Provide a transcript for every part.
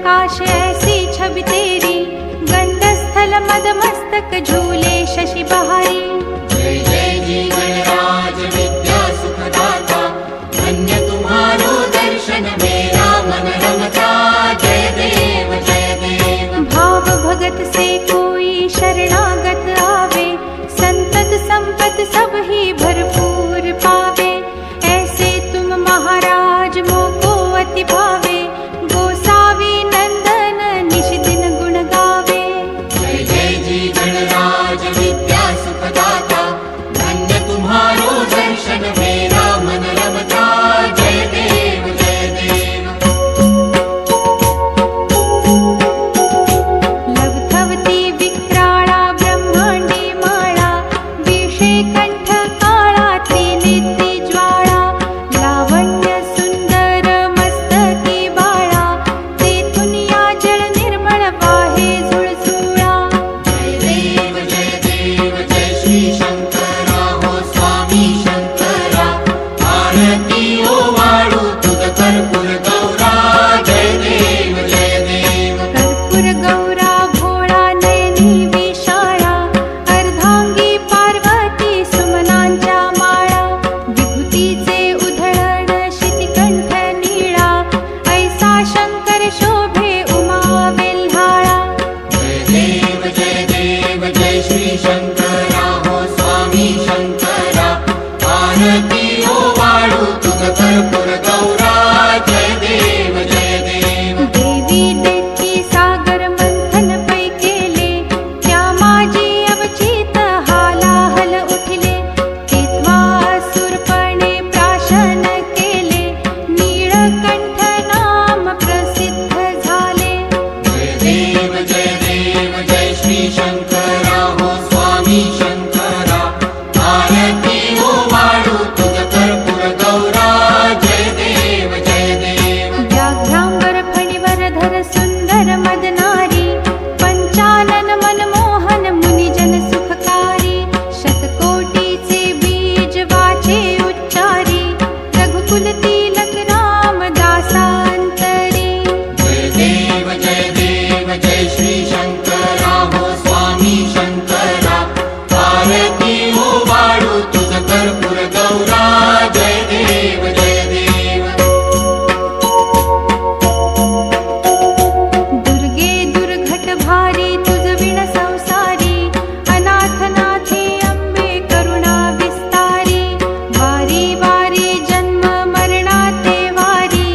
प्रकाश ऐसी छवि तेरी, गंडस्थल मदमस्तक झूले शशि बहारी। जय जय जी गणराज विद्या सुखदाता, धन्य तुम्हारो दर्शन मेरा मन रमता। जय देव जय देव। भाव भगत से कोई शरणागत आवे, संतत संपत सब ही भरपूर पावे। ऐसे तुम महाराज मोको अति भावे, गोसावी नंदन निश दिन गुण गावे। जय जय जी गणराज विद्या सुखदाता, धन्य तुम्हारो दर्शन मेरा मन रमता। जय देव जय देव। लवथवती विक्राळा ब्रह्मांडी माळा, विषे कंठ काळा त्रिनेत्री ज्वाळा। लावण्य सुंदर मस्तकी बाळा, तेथून या जळ निर्मळ वाहे झुळझुळा। जय देव जय श्री शंकरा हो स्वामी शंकरा, आरती ओ वाळू तुझ कर्पूर गौरा। जय देव जय देव। कर्पूर गौरा भोळा नयनी विशाळा, अर्धांगी पार्वती सुमनांच्या माळा। विभूतीचे उधळण शितिकंठ नीळा, ऐसा शंकर शोभे उमा वेल्हाळा। जय देव जय श्री शंकरा हो स्वामी शंकरा, आरती ओ वाळू तुझ कर्पूर गौरा। जय देव जय देव। देवी देती सागर मंथन पै केले, त्या माझी अवचित हालाहल उठले। तेव्हा असुरपणे प्राशन केले, नीळकंठ नाम प्रसिद्ध झाले। जय देव जय श्री शंकरा हो स्वामी शंकरा, आरती ओ वाळू तुझ कर्पूर गौरा। जय देव जय देव। व्याघ्रांबर फणीवर धर सुंदर मदनारी, पंचानन मनमोहन मुनिजन सुखकारी। शतकोटीचे बीज वाचे उच्चारी, रघुकुल तिलक राम दासांतरी। जय देव जय श्री शंकरा हो स्वामी शंकरा, आरती ओ वाळू तुझ कर्पूर गौरा। जय देव जय देव। दुर्गे दुर्घट भारी तुझ विण संसारी, अनाथ नाथे अंबे करुणा विस्तारी। वारी वारी जन्म मरणाते वारी,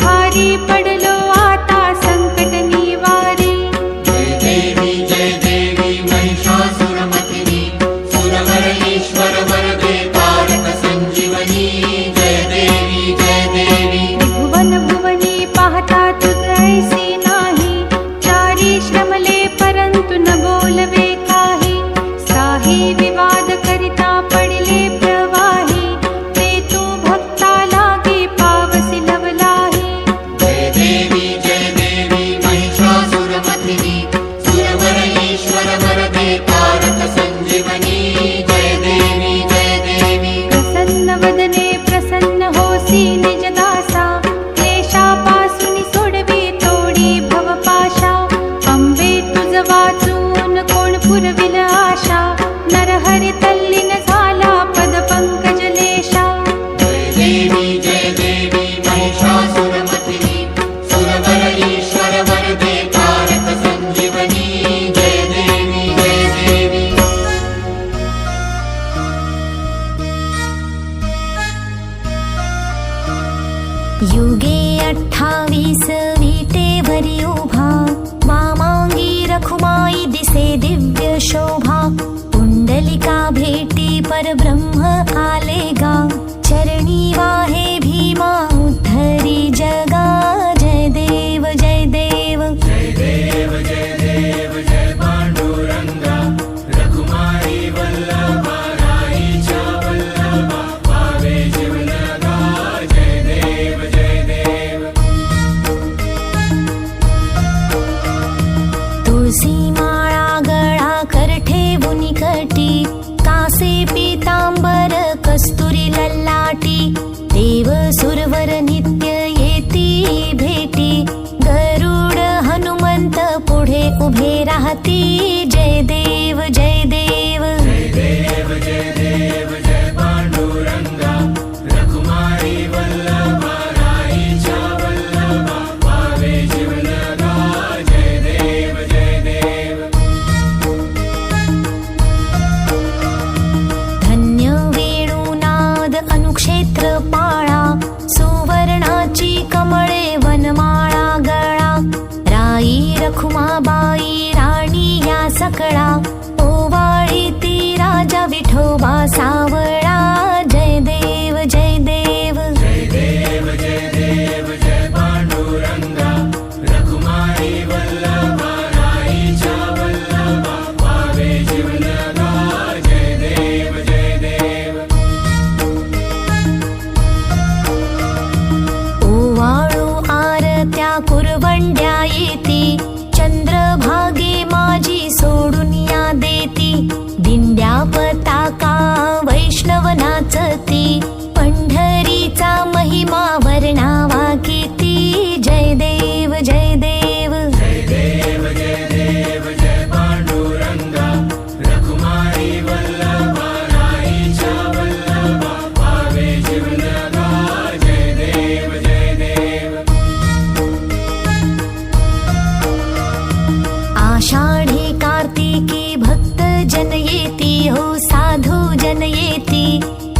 भारी पडलो आता संकट निवारी। जय देवी महिषासुरमर्दिनी, सुरवर ईश्वर वरदे तारक संजीवनी। जय देवी जय देवी। भुवन भुवनी पाहता तुझ ऐसी नाही, चारी श्रमले परंतु न बोलवे काही। साही विवाद करिता पडले प्रवाही, ते तू भक्ता लागी पावसी लवलाही। जय देवी महिषासुरमर्दिनी, सुरवर ईश्वर वरदे तारक संजीवनी। जय देवी जय देवी। प्रसन्न वदने प्रसन्न होसी निज दासा, क्लेशापासून सोडवी तोडी भवपाशा। अंबे तुझ वाचून कोण पुरविल आशा, नरहरी तल्लीन झाला पद पंकजलेशा। जय देवी महिषासुरमर्दिनी, सुरवर ईश्वर वरदे तारक संजीवनी। जय देवी जय देवी। युगे 28 विटेवरी उभा, वामांगी रखुमाई दिसे दिव्य शोभा। पुंडलिका भेटी परब्रह्म आलेगा, चरणी वाहे भीमा उद्धरी जगा। जय देव जय देव। जय देव जय पांडुरंगा, रखुमाई वल्लभा, राईच्या वल्लभा, पावे जीवनगा। जय देव जय देव। तुळसी माळा गळा कर ठेवून कटी, कासे पीतांबर कस्तुरी ललाटी। ते गाती जय देव जय देव जय देव जय देव जय पांडुरंगा रखुमाई वल्लभा राईच्या वल्लभा पावे जीवलगा जय देव जय देव धन्य वेणुनाद अनुक्षेत्र पाळा सुवर्णाची कमळे वनमाळा गळा राई रखुमाबाई राणी या सकळा ओवाळी ती राजा विठोबा सावळा जय देव जय देव जय देव जय देव जय पांडुरंगा रखुमाई वल्लभा राईच्या वल्लभा पावे जीवलगा जय देव जय देव ओवाळू आरत्या कुरवंड्या येती चंद्रभागे माझी सोडून या देती दिंड्या पताका वैष्णव नाचती पंढरीचा महिमा वर्णावा किती जय देव जय देव जय देव जय देव जय पांडुरंगा रखुमाई वल्लभा राईच्या वल्लभा पावे जीवलगा जय देव जय देव आषाढी कार्तिकी भक्त जन येती हो साधू जन येती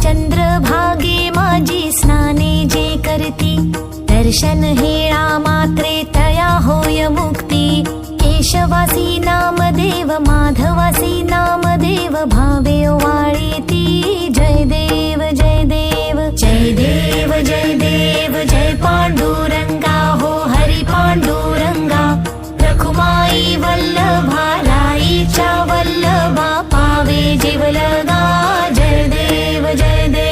चंद्रभागे माझी स्नाने जे करती दर्शन हेळा मात्रे तया होय मुक्ती केशवासी नामदेव माधवासी नामदेव भावे वाळेती जय देव जय देव जय देव जय देव जय पांडुरंगा हो हरी पांडुरंगा रखुमाई वल्लभा राईच्या वल्लभा पावे जीवलगा जय देव जय देव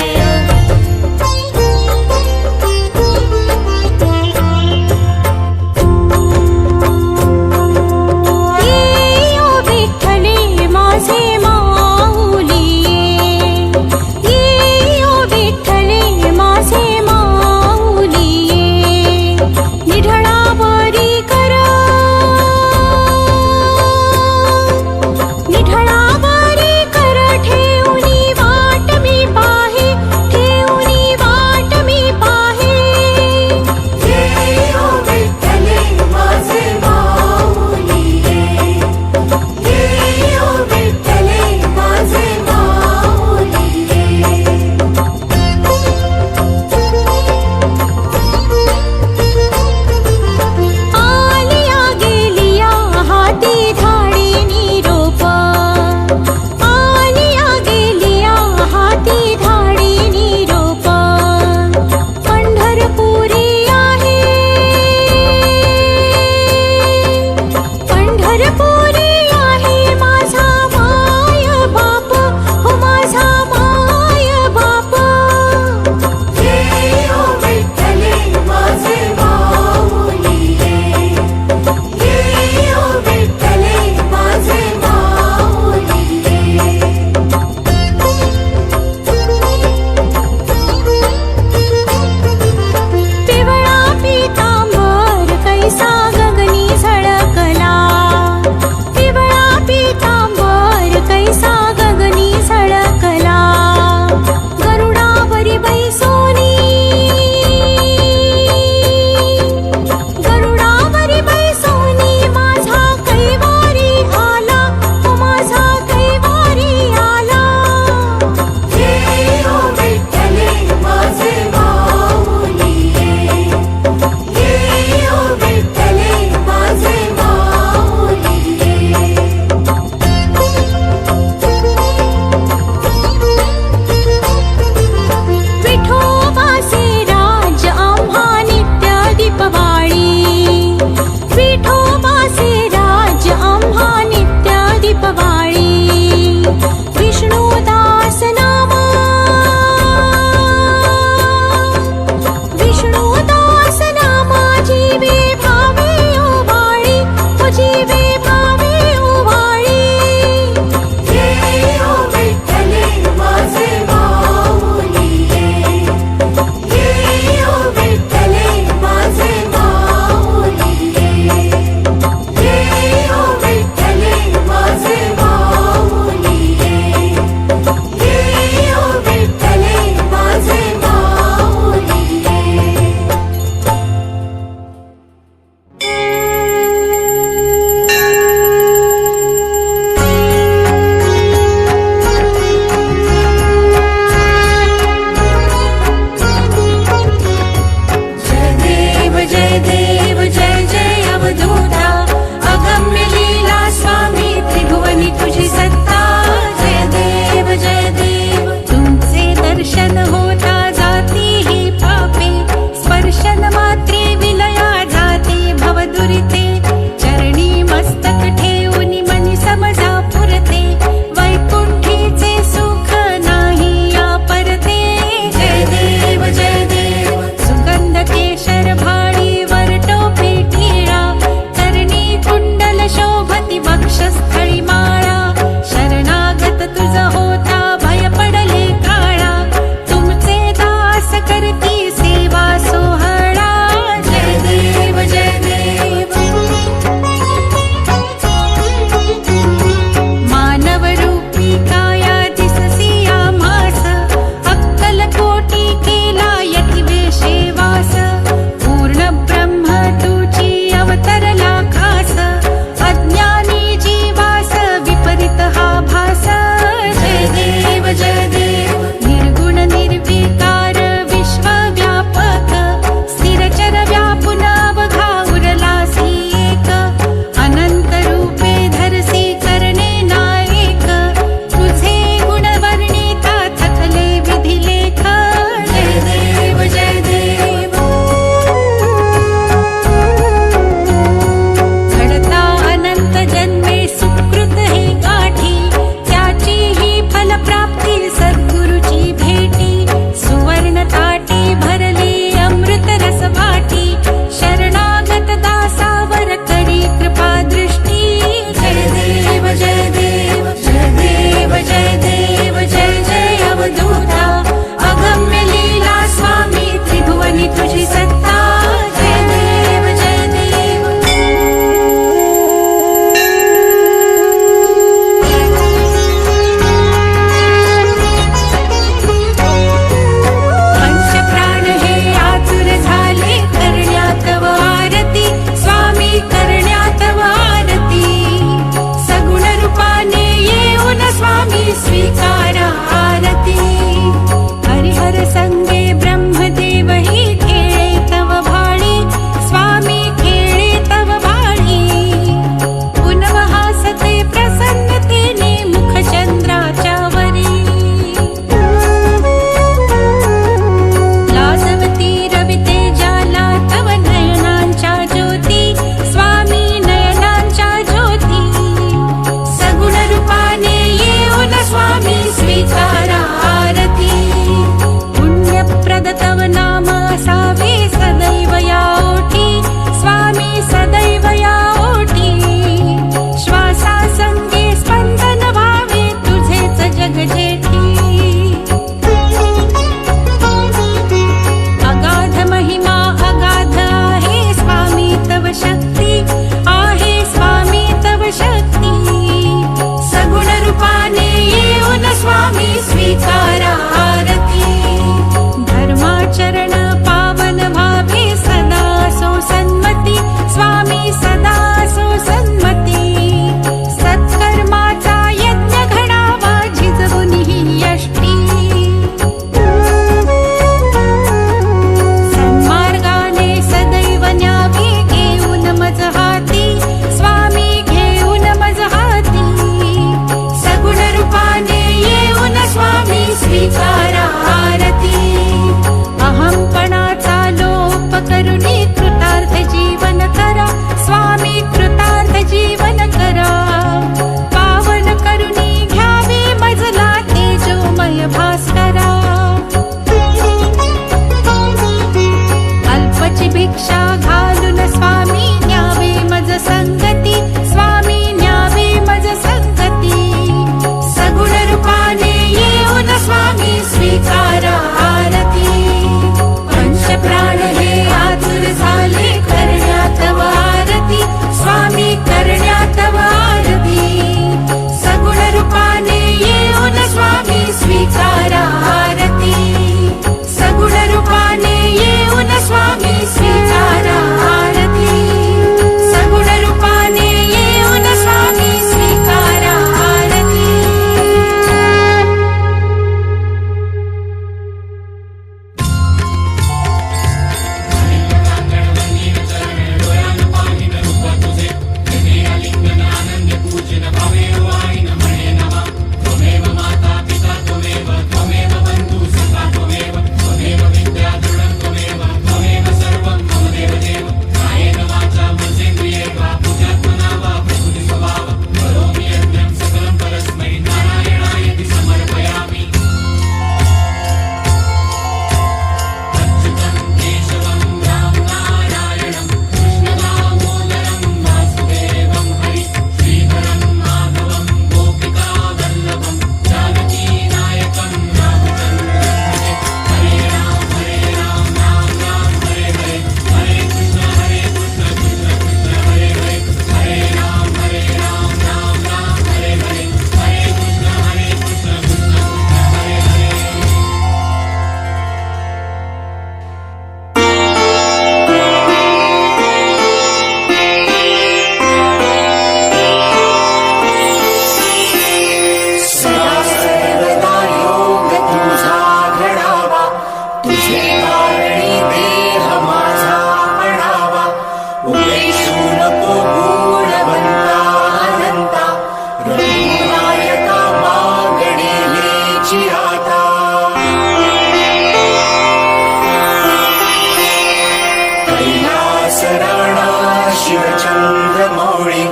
शिवचंद्रमौळी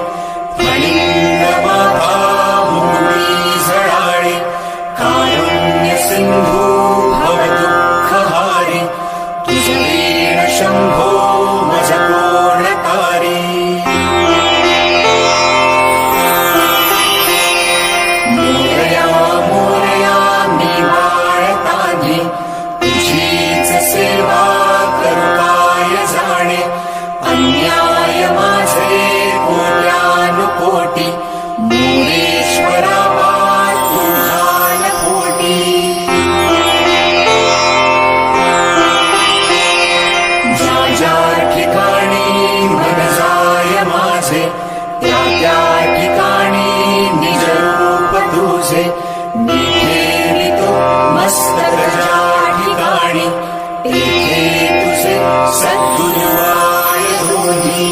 फणिंदमाभा मुकुटी झळाळी कारुण्य सिंधू भवदुःखहारी तुझ वीण शंभो मज कोणकारी मोरया मोरया मी बाळतानी तुझीच सेवा करू काय जाणे अन्याय माझे कोट्यानुकोटी मोरेश्वरा तुझ्या पोटी ज्या ज्या ठिकाणी मन जाय माझे त्या त्या ठिकाणी निज रूप तुझे मी ठेवितो मस्तक ज्या ठिकाणी तेथे तुझे सद्गुरुवाय होती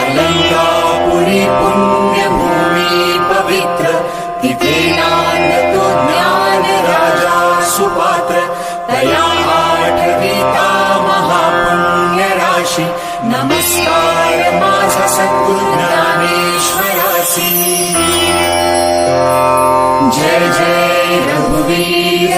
अलंकापुरी पुण्यभूमी पवित्र तिथे नांदतो ज्ञान राजा सुपात्र तया आठविता महापुण्य राशी नमस्कार माझा सद्गुरु ज्ञानेश्वरासी जय जय रघुवीर